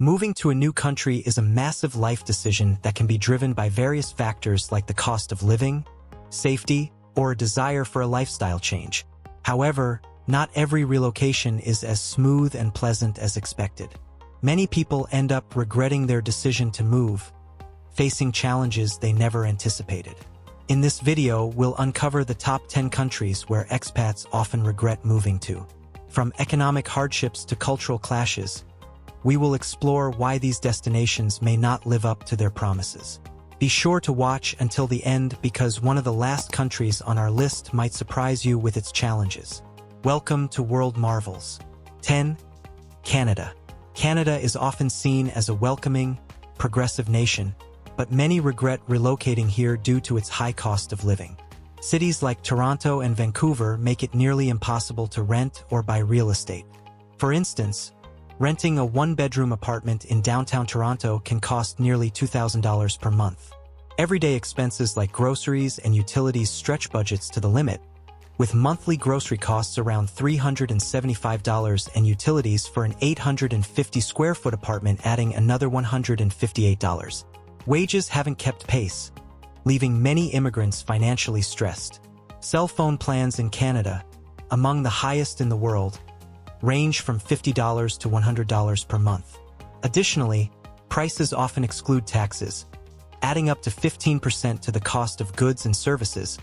Moving to a new country is a massive life decision that can be driven by various factors like the cost of living, safety, or a desire for a lifestyle change. However, not every relocation is as smooth and pleasant as expected. Many people end up regretting their decision to move, facing challenges they never anticipated. In this video, we'll uncover the top 10 countries where expats often regret moving to. From economic hardships to cultural clashes, we will explore why these destinations may not live up to their promises. Be sure to watch until the end because one of the last countries on our list might surprise you with its challenges. Welcome to World Marvels. 10. Canada. Canada is often seen as a welcoming, progressive nation, but many regret relocating here due to its high cost of living. Cities like Toronto and Vancouver make it nearly impossible to rent or buy real estate. For instance, renting a one-bedroom apartment in downtown Toronto can cost nearly $2,000 per month. Everyday expenses like groceries and utilities stretch budgets to the limit, with monthly grocery costs around $375 and utilities for an 850-square-foot apartment adding another $158. Wages haven't kept pace, leaving many immigrants financially stressed. Cell phone plans in Canada, among the highest in the world, range from $50 to $100 per month. Additionally, prices often exclude taxes, adding up to 15% to the cost of goods and services,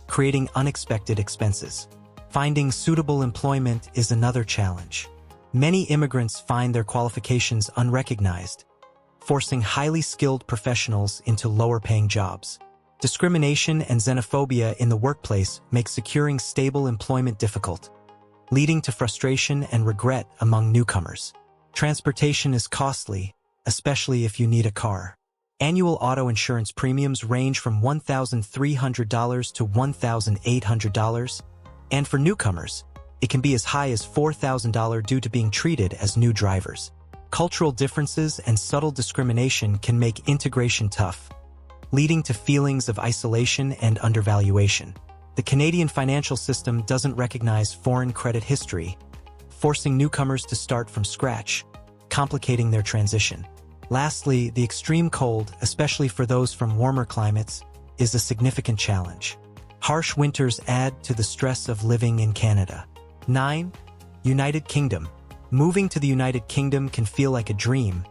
creating unexpected expenses. Finding suitable employment is another challenge. Many immigrants find their qualifications unrecognized, forcing highly skilled professionals into lower-paying jobs. Discrimination and xenophobia in the workplace make securing stable employment difficult, leading to frustration and regret among newcomers. Transportation is costly, especially if you need a car. Annual auto insurance premiums range from $1,300 to $1,800, and for newcomers, it can be as high as $4,000 due to being treated as new drivers. Cultural differences and subtle discrimination can make integration tough, leading to feelings of isolation and undervaluation. The Canadian financial system doesn't recognize foreign credit history, forcing newcomers to start from scratch, complicating their transition. Lastly, the extreme cold, especially for those from warmer climates, is a significant challenge. Harsh winters add to the stress of living in Canada. 9. United Kingdom. Moving to the United Kingdom can feel like a dream,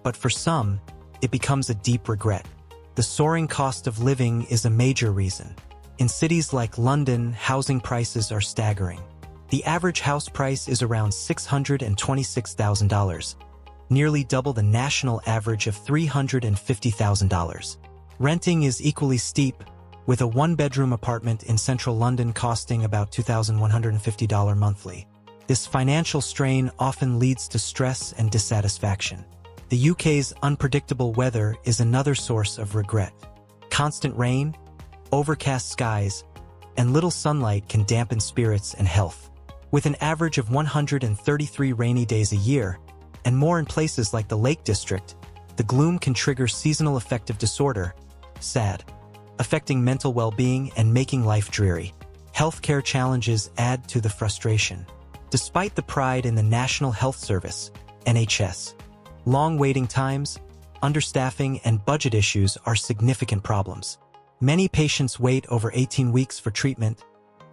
but for some, it becomes a deep regret. The soaring cost of living is a major reason. In cities like London, housing prices are staggering. The average house price is around $626,000, nearly double the national average of $350,000. Renting is equally steep, with a one-bedroom apartment in central London costing about $2,150 monthly. This financial strain often leads to stress and dissatisfaction. The UK's unpredictable weather is another source of regret. Constant rain, overcast skies, and little sunlight can dampen spirits and health. With an average of 133 rainy days a year, and more in places like the Lake District, the gloom can trigger seasonal affective disorder, SAD, affecting mental well-being and making life dreary. Healthcare challenges add to the frustration. Despite the pride in the National Health Service, NHS, long waiting times, understaffing, and budget issues are significant problems. Many patients wait over 18 weeks for treatment,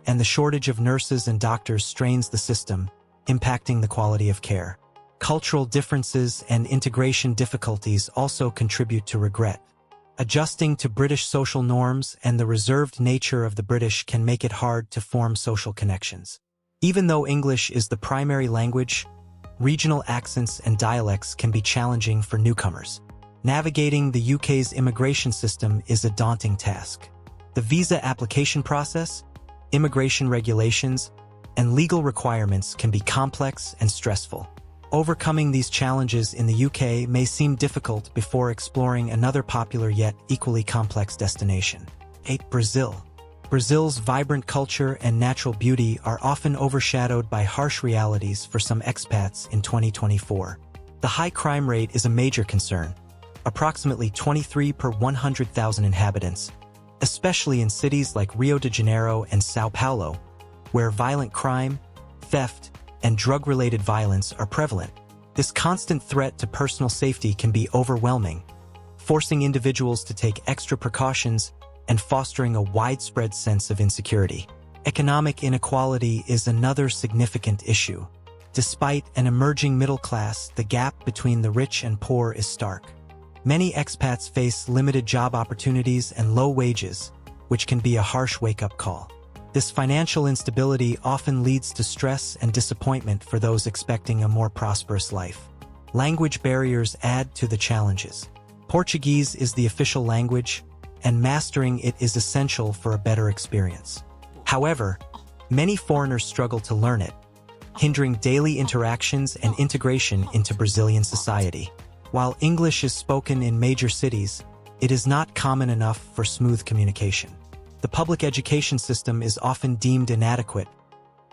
and the shortage of nurses and doctors strains the system, impacting the quality of care. Cultural differences and integration difficulties also contribute to regret. Adjusting to British social norms and the reserved nature of the British can make it hard to form social connections. Even though English is the primary language, regional accents and dialects can be challenging for newcomers. Navigating the UK's immigration system is a daunting task. The visa application process, immigration regulations, and legal requirements can be complex and stressful. Overcoming these challenges in the UK may seem difficult before exploring another popular yet equally complex destination. 8. Brazil. Brazil's vibrant culture and natural beauty are often overshadowed by harsh realities for some expats in 2024. The high crime rate is a major concern, approximately 23 per 100,000 inhabitants, especially in cities like Rio de Janeiro and São Paulo, where violent crime, theft, and drug-related violence are prevalent. This constant threat to personal safety can be overwhelming, forcing individuals to take extra precautions and fostering a widespread sense of insecurity. Economic inequality is another significant issue. Despite an emerging middle class, the gap between the rich and poor is stark. Many expats face limited job opportunities and low wages, which can be a harsh wake-up call. This financial instability often leads to stress and disappointment for those expecting a more prosperous life. Language barriers add to the challenges. Portuguese is the official language, and mastering it is essential for a better experience. However, many foreigners struggle to learn it, hindering daily interactions and integration into Brazilian society. While English is spoken in major cities, it is not common enough for smooth communication. The public education system is often deemed inadequate,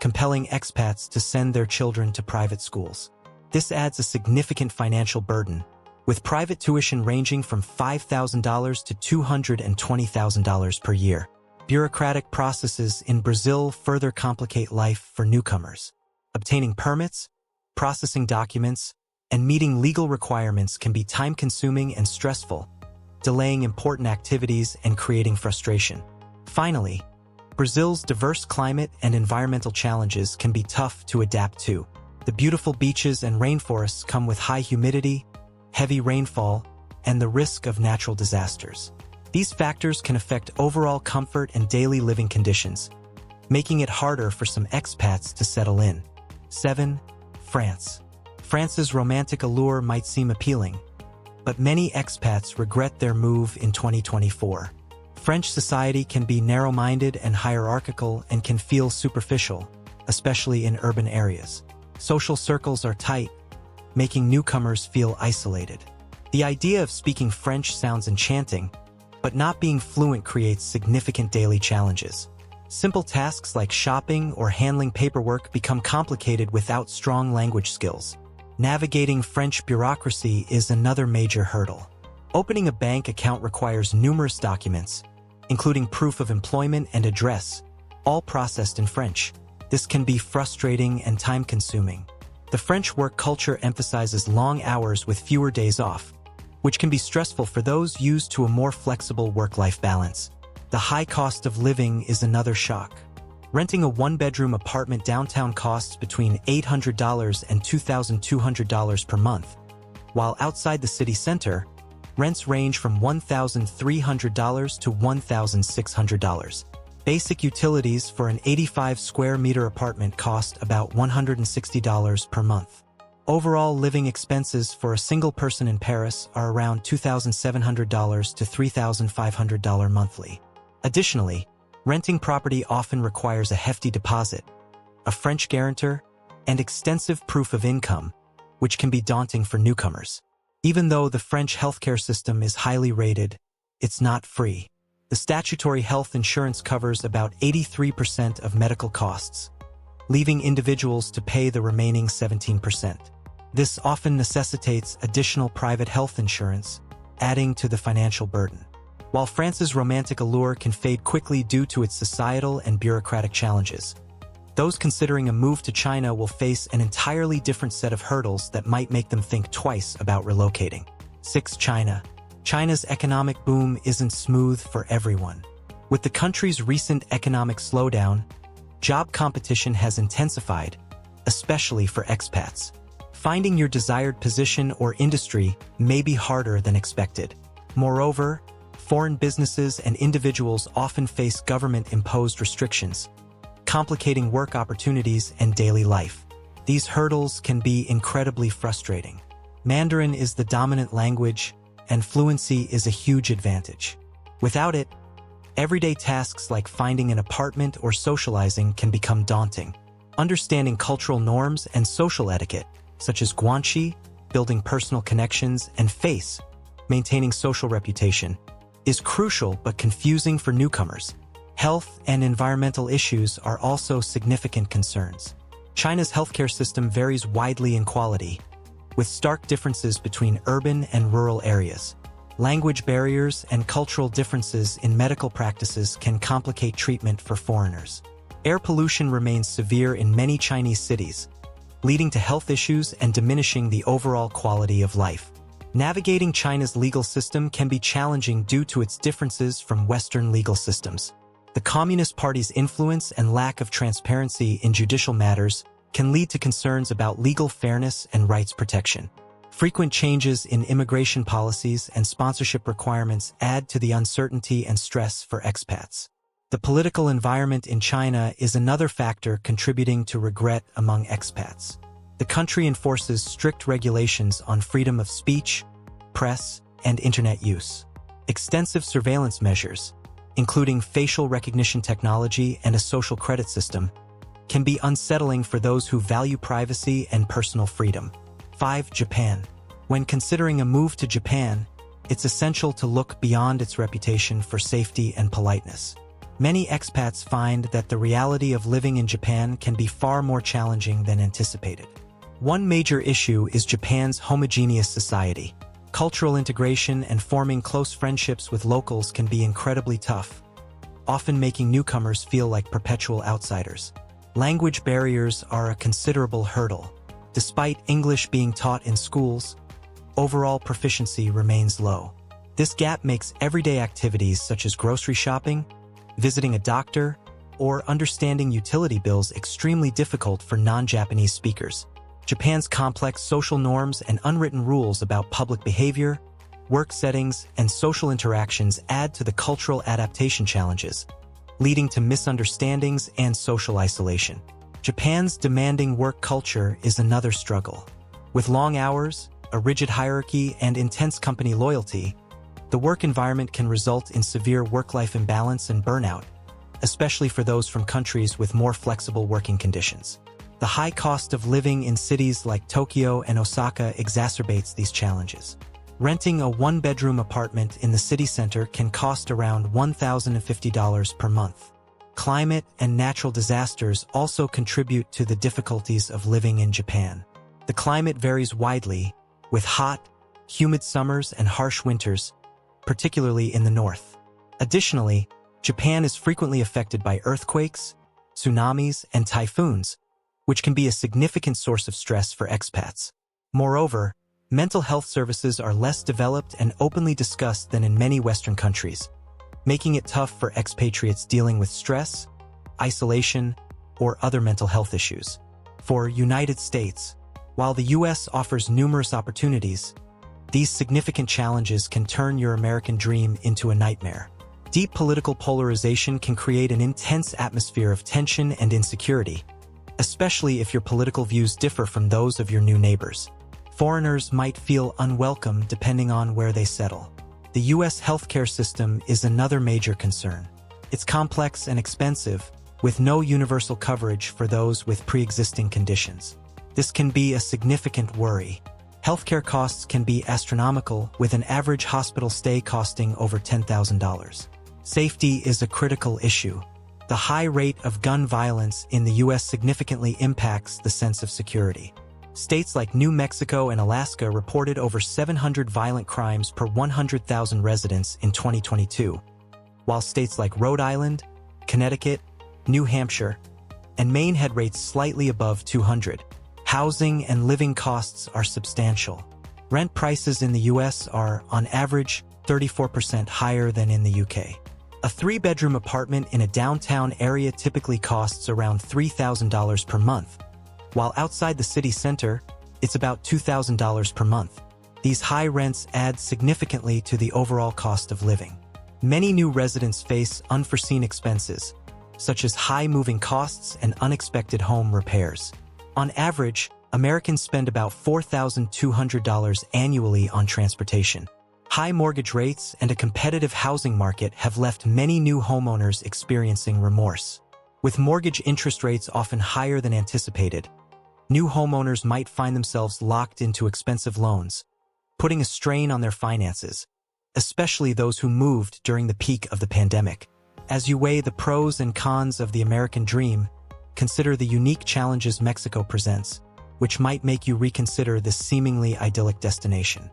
compelling expats to send their children to private schools. This adds a significant financial burden, with private tuition ranging from $5,000 to $220,000 per year. Bureaucratic processes in Brazil further complicate life for newcomers. Obtaining permits, processing documents, and meeting legal requirements can be time-consuming and stressful, delaying important activities and creating frustration. Finally, Brazil's diverse climate and environmental challenges can be tough to adapt to. The beautiful beaches and rainforests come with high humidity, heavy rainfall, and the risk of natural disasters. These factors can affect overall comfort and daily living conditions, making it harder for some expats to settle in. 7. France. France's romantic allure might seem appealing, but many expats regret their move in 2024. French society can be narrow-minded and hierarchical and can feel superficial, especially in urban areas. Social circles are tight, making newcomers feel isolated. The idea of speaking French sounds enchanting, but not being fluent creates significant daily challenges. Simple tasks like shopping or handling paperwork become complicated without strong language skills. Navigating French bureaucracy is another major hurdle. Opening a bank account requires numerous documents, including proof of employment and address, all processed in French. This can be frustrating and time-consuming. The French work culture emphasizes long hours with fewer days off, which can be stressful for those used to a more flexible work-life balance. The high cost of living is another shock. Renting a one-bedroom apartment downtown costs between $800 and $2,200 per month, while outside the city center, rents range from $1,300 to $1,600. Basic utilities for an 85-square-meter apartment cost about $160 per month. Overall living expenses for a single person in Paris are around $2,700 to $3,500 monthly. Additionally, renting property often requires a hefty deposit, a French guarantor, and extensive proof of income, which can be daunting for newcomers. Even though the French healthcare system is highly rated, it's not free. The statutory health insurance covers about 83% of medical costs, leaving individuals to pay the remaining 17%. This often necessitates additional private health insurance, adding to the financial burden. While France's romantic allure can fade quickly due to its societal and bureaucratic challenges, those considering a move to China will face an entirely different set of hurdles that might make them think twice about relocating. 6. China. China's economic boom isn't smooth for everyone. With the country's recent economic slowdown, job competition has intensified, especially for expats. Finding your desired position or industry may be harder than expected. Moreover, foreign businesses and individuals often face government-imposed restrictions, complicating work opportunities and daily life. These hurdles can be incredibly frustrating. Mandarin is the dominant language, and fluency is a huge advantage. Without it, everyday tasks like finding an apartment or socializing can become daunting. Understanding cultural norms and social etiquette, such as guanxi, building personal connections, and face, maintaining social reputation, is crucial but confusing for newcomers. Health and environmental issues are also significant concerns. China's healthcare system varies widely in quality, with stark differences between urban and rural areas. Language barriers and cultural differences in medical practices can complicate treatment for foreigners. Air pollution remains severe in many Chinese cities, leading to health issues and diminishing the overall quality of life. Navigating China's legal system can be challenging due to its differences from Western legal systems. The Communist Party's influence and lack of transparency in judicial matters can lead to concerns about legal fairness and rights protection. Frequent changes in immigration policies and sponsorship requirements add to the uncertainty and stress for expats. The political environment in China is another factor contributing to regret among expats. The country enforces strict regulations on freedom of speech, press, and internet use. Extensive surveillance measures, including facial recognition technology and a social credit system, can be unsettling for those who value privacy and personal freedom. 5. Japan. When considering a move to Japan, it's essential to look beyond its reputation for safety and politeness. Many expats find that the reality of living in Japan can be far more challenging than anticipated. One major issue is Japan's homogeneous society. Cultural integration and forming close friendships with locals can be incredibly tough, often making newcomers feel like perpetual outsiders. Language barriers are a considerable hurdle. Despite English being taught in schools, overall proficiency remains low. This gap makes everyday activities such as grocery shopping, visiting a doctor, or understanding utility bills extremely difficult for non-Japanese speakers. Japan's complex social norms and unwritten rules about public behavior, work settings, and social interactions add to the cultural adaptation challenges, leading to misunderstandings and social isolation. Japan's demanding work culture is another struggle. With long hours, a rigid hierarchy, and intense company loyalty, the work environment can result in severe work-life imbalance and burnout, especially for those from countries with more flexible working conditions. The high cost of living in cities like Tokyo and Osaka exacerbates these challenges. Renting a one-bedroom apartment in the city center can cost around $1,050 per month. Climate and natural disasters also contribute to the difficulties of living in Japan. The climate varies widely, with hot, humid summers and harsh winters, particularly in the north. Additionally, Japan is frequently affected by earthquakes, tsunamis, and typhoons, which can be a significant source of stress for expats. Moreover, mental health services are less developed and openly discussed than in many Western countries, making it tough for expatriates dealing with stress, isolation, or other mental health issues. For United States, while the U.S. offers numerous opportunities, these significant challenges can turn your American dream into a nightmare. Deep political polarization can create an intense atmosphere of tension and insecurity, especially if your political views differ from those of your new neighbors. Foreigners might feel unwelcome depending on where they settle. The U.S. healthcare system is another major concern. It's complex and expensive, with no universal coverage for those with pre-existing conditions. This can be a significant worry. Healthcare costs can be astronomical, with an average hospital stay costing over $10,000. Safety is a critical issue. The high rate of gun violence in the U.S. significantly impacts the sense of security. States like New Mexico and Alaska reported over 700 violent crimes per 100,000 residents in 2022, while states like Rhode Island, Connecticut, New Hampshire, and Maine had rates slightly above 200. Housing and living costs are substantial. Rent prices in the U.S. are, on average, 34% higher than in the U.K. A three-bedroom apartment in a downtown area typically costs around $3,000 per month, while outside the city center, it's about $2,000 per month. These high rents add significantly to the overall cost of living. Many new residents face unforeseen expenses, such as high moving costs and unexpected home repairs. On average, Americans spend about $4,200 annually on transportation. High mortgage rates and a competitive housing market have left many new homeowners experiencing remorse. With mortgage interest rates often higher than anticipated, new homeowners might find themselves locked into expensive loans, putting a strain on their finances, especially those who moved during the peak of the pandemic. As you weigh the pros and cons of the American dream, consider the unique challenges Mexico presents, which might make you reconsider this seemingly idyllic destination.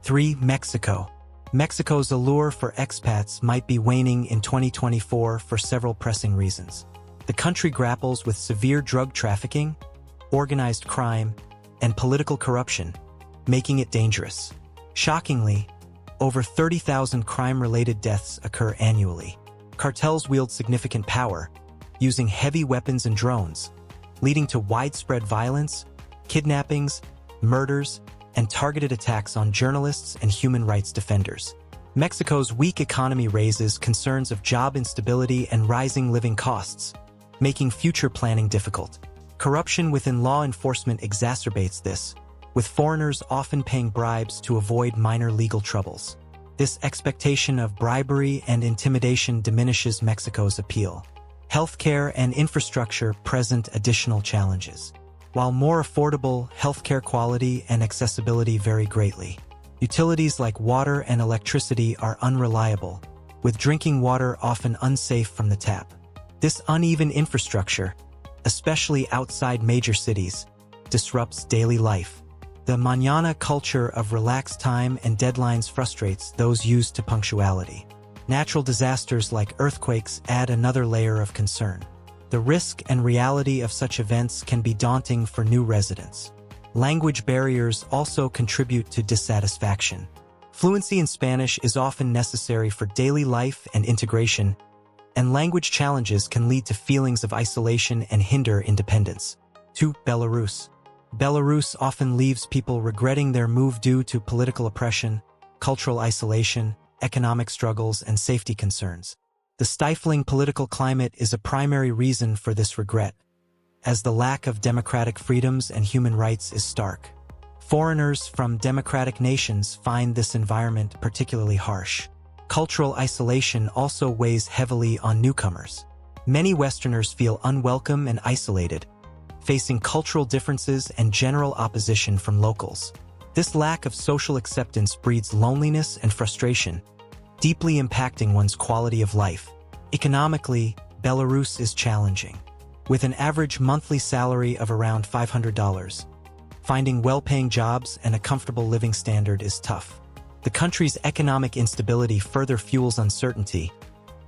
3. Mexico. Mexico's allure for expats might be waning in 2024 for several pressing reasons. The country grapples with severe drug trafficking, organized crime, and political corruption, making it dangerous. Shockingly, over 30,000 crime-related deaths occur annually. Cartels wield significant power, using heavy weapons and drones, leading to widespread violence, kidnappings, murders, and targeted attacks on journalists and human rights defenders. Mexico's weak economy raises concerns of job instability and rising living costs, making future planning difficult. Corruption within law enforcement exacerbates this, with foreigners often paying bribes to avoid minor legal troubles. This expectation of bribery and intimidation diminishes Mexico's appeal. Healthcare and infrastructure present additional challenges. While more affordable, healthcare quality and accessibility vary greatly. Utilities like water and electricity are unreliable, with drinking water often unsafe from the tap. This uneven infrastructure, especially outside major cities, disrupts daily life. The mañana culture of relaxed time and deadlines frustrates those used to punctuality. Natural disasters like earthquakes add another layer of concern. The risk and reality of such events can be daunting for new residents. Language barriers also contribute to dissatisfaction. Fluency in Spanish is often necessary for daily life and integration, and language challenges can lead to feelings of isolation and hinder independence. 2. Belarus. Belarus often leaves people regretting their move due to political oppression, cultural isolation, economic struggles, and safety concerns. The stifling political climate is a primary reason for this regret, as the lack of democratic freedoms and human rights is stark. Foreigners from democratic nations find this environment particularly harsh. Cultural isolation also weighs heavily on newcomers. Many Westerners feel unwelcome and isolated, facing cultural differences and general opposition from locals. This lack of social acceptance breeds loneliness and frustration, deeply impacting one's quality of life. Economically, Belarus is challenging. With an average monthly salary of around $500, finding well-paying jobs and a comfortable living standard is tough. The country's economic instability further fuels uncertainty,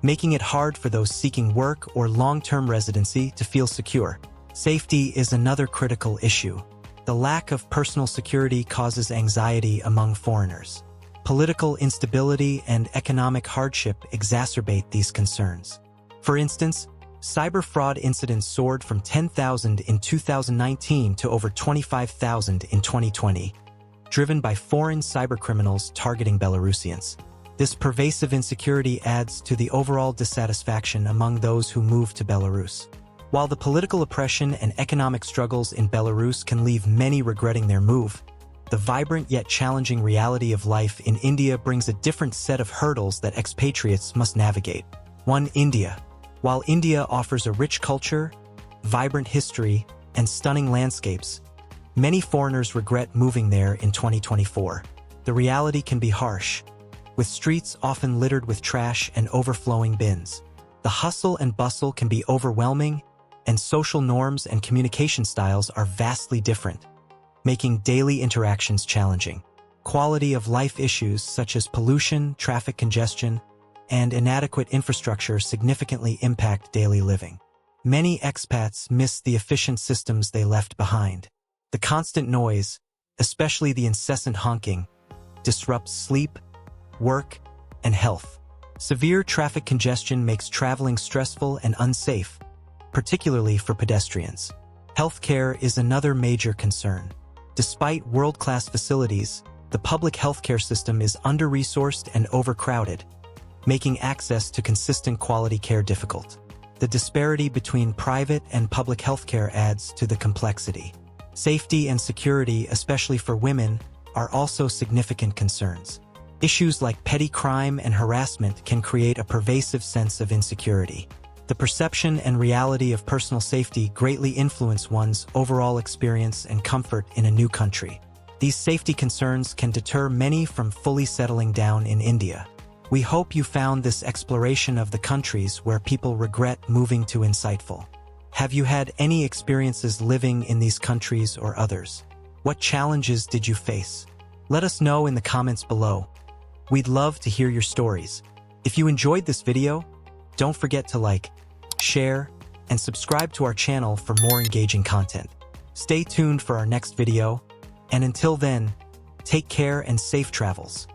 making it hard for those seeking work or long-term residency to feel secure. Safety is another critical issue. The lack of personal security causes anxiety among foreigners. Political instability and economic hardship exacerbate these concerns. For instance, cyber fraud incidents soared from 10,000 in 2019 to over 25,000 in 2020, driven by foreign cybercriminals targeting Belarusians. This pervasive insecurity adds to the overall dissatisfaction among those who move to Belarus. While the political oppression and economic struggles in Belarus can leave many regretting their move, the vibrant yet challenging reality of life in India brings a different set of hurdles that expatriates must navigate. 1. India. While India offers a rich culture, vibrant history, and stunning landscapes, many foreigners regret moving there in 2024. The reality can be harsh, with streets often littered with trash and overflowing bins. The hustle and bustle can be overwhelming, and social norms and communication styles are vastly different, making daily interactions challenging. Quality of life issues such as pollution, traffic congestion, and inadequate infrastructure significantly impact daily living. Many expats miss the efficient systems they left behind. The constant noise, especially the incessant honking, disrupts sleep, work, and health. Severe traffic congestion makes traveling stressful and unsafe, particularly for pedestrians. Healthcare is another major concern. Despite world-class facilities, the public healthcare system is under-resourced and overcrowded, making access to consistent quality care difficult. The disparity between private and public healthcare adds to the complexity. Safety and security, especially for women, are also significant concerns. Issues like petty crime and harassment can create a pervasive sense of insecurity. The perception and reality of personal safety greatly influence one's overall experience and comfort in a new country. These safety concerns can deter many from fully settling down in India. We hope you found this exploration of the countries where people regret moving to insightful. Have you had any experiences living in these countries or others? What challenges did you face? Let us know in the comments below. We'd love to hear your stories. If you enjoyed this video, don't forget to like, share, and subscribe to our channel for more engaging content. Stay tuned for our next video, and until then, take care and safe travels.